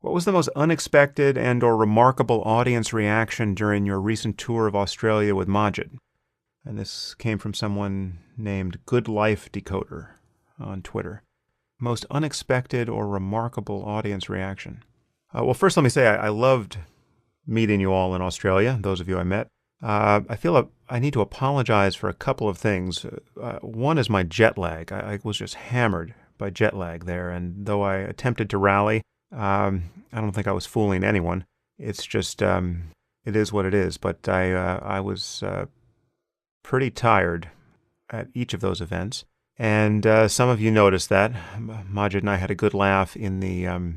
What was the most unexpected and or remarkable audience reaction during your recent tour of Australia with Majid? And this came from someone named Good Life Decoder on Twitter. Most unexpected or remarkable audience reaction. Well, first let me say I loved meeting you all in Australia, those of you I met. I feel I need to apologize for a couple of things. One is my jet lag. I was just hammered by jet lag there, and though I attempted to rally, I don't think I was fooling anyone. It's just, it is what it is. But I was pretty tired at each of those events. And some of you noticed that. Majid and I had a good laugh in the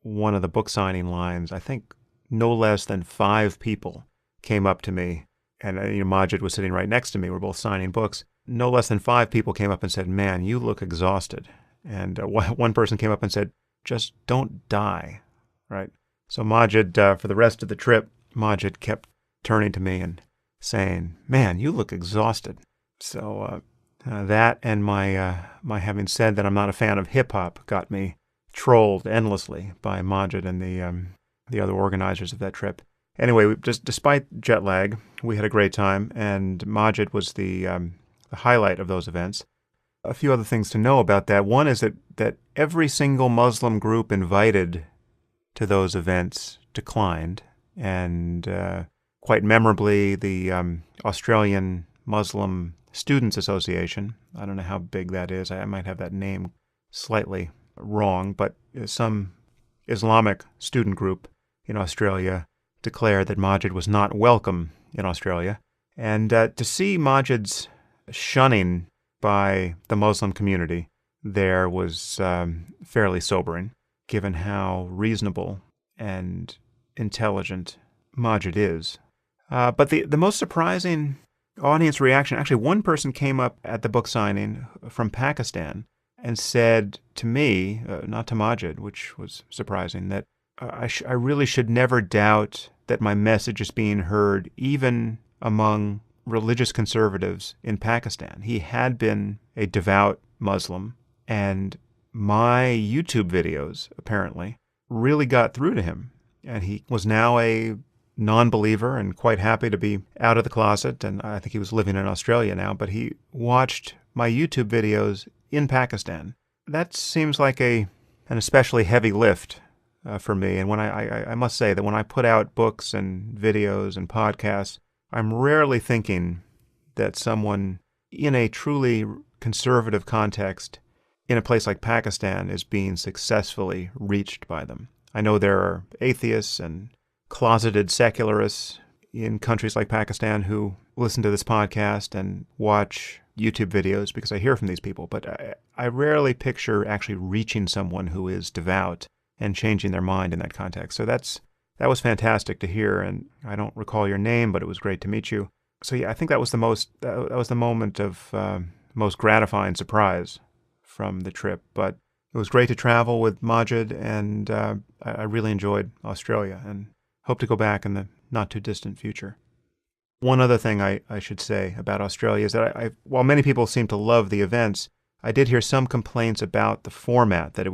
one of the book signing lines. I think no less than 5 people came up to me, and Majid was sitting right next to me. We're both signing books. No less than 5 people came up and said, "Man, you look exhausted." And one person came up and said, "Just don't die," right? So Majid, for the rest of the trip, Majid kept turning to me and saying, "Man, you look exhausted." So that and my having said that I'm not a fan of hip-hop got me trolled endlessly by Majid and the other organizers of that trip. Anyway, despite jet lag, we had a great time, and Majid was the highlight of those events. A few other things to know about that. One is that every single Muslim group invited to those events declined, and quite memorably, the Australian Muslim Students Association, I don't know how big that is, I might have that name slightly wrong, but some Islamic student group in Australia declared that Majid was not welcome in Australia. And to see Majid's shunning by the Muslim community there was fairly sobering, given how reasonable and intelligent Majid is. But the most surprising audience reaction, actually one person came up at the book signing from Pakistan and said to me, not to Majid, which was surprising, that I really should never doubt that my message is being heard even among religious conservatives in Pakistan. He had been a devout Muslim, and my YouTube videos, apparently, really got through to him. And he was now a non-believer and quite happy to be out of the closet, and I think he was living in Australia now, but he watched my YouTube videos in Pakistan. That seems like an especially heavy lift for me. And when I must say that when I put out books and videos and podcasts, I'm rarely thinking that someone in a truly conservative context in a place like Pakistan is being successfully reached by them. I know there are atheists and closeted secularists in countries like Pakistan who listen to this podcast and watch YouTube videos because I hear from these people, but I rarely picture actually reaching someone who is devout and changing their mind in that context. So that was fantastic to hear, and I don't recall your name, but it was great to meet you. So yeah, I think that was the moment of most gratifying surprise from the trip. But it was great to travel with Majid, and I really enjoyed Australia and hope to go back in the not-too-distant future. One other thing I should say about Australia is that while many people seem to love the events, I did hear some complaints about the format, that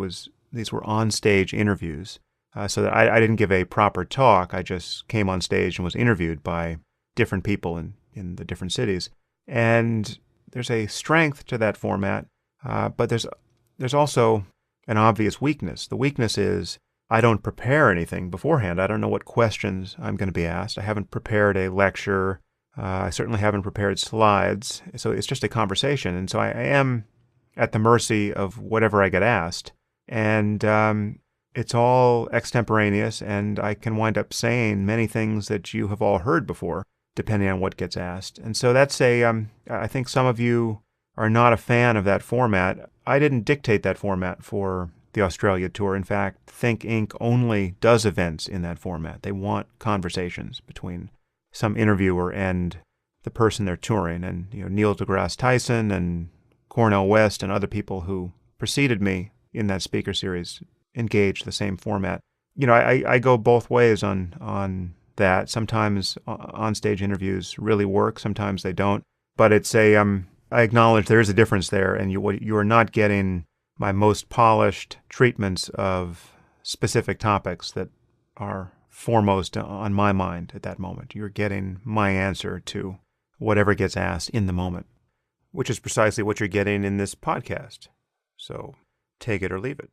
these were on-stage interviews, so that I didn't give a proper talk. I just came on stage and was interviewed by different people in the different cities. And there's a strength to that format, but there's also an obvious weakness. The weakness is I don't prepare anything beforehand. I don't know what questions I'm going to be asked. I haven't prepared a lecture. I certainly haven't prepared slides. So it's just a conversation. And so I am at the mercy of whatever I get asked. And it's all extemporaneous, and I can wind up saying many things that you have all heard before, depending on what gets asked. And so that's I think some of you are not a fan of that format. I didn't dictate that format for the Australia tour. In fact, Think Inc. only does events in that format. They want conversations between some interviewer and the person they're touring. And Neil deGrasse Tyson and Cornel West and other people who preceded me in that speaker series engage the same format. I go both ways on that. Sometimes on-stage interviews really work. Sometimes they don't. But it's I acknowledge there is a difference there, and you are not getting my most polished treatments of specific topics that are foremost on my mind at that moment. You're getting my answer to whatever gets asked in the moment, which is precisely what you're getting in this podcast. So take it or leave it.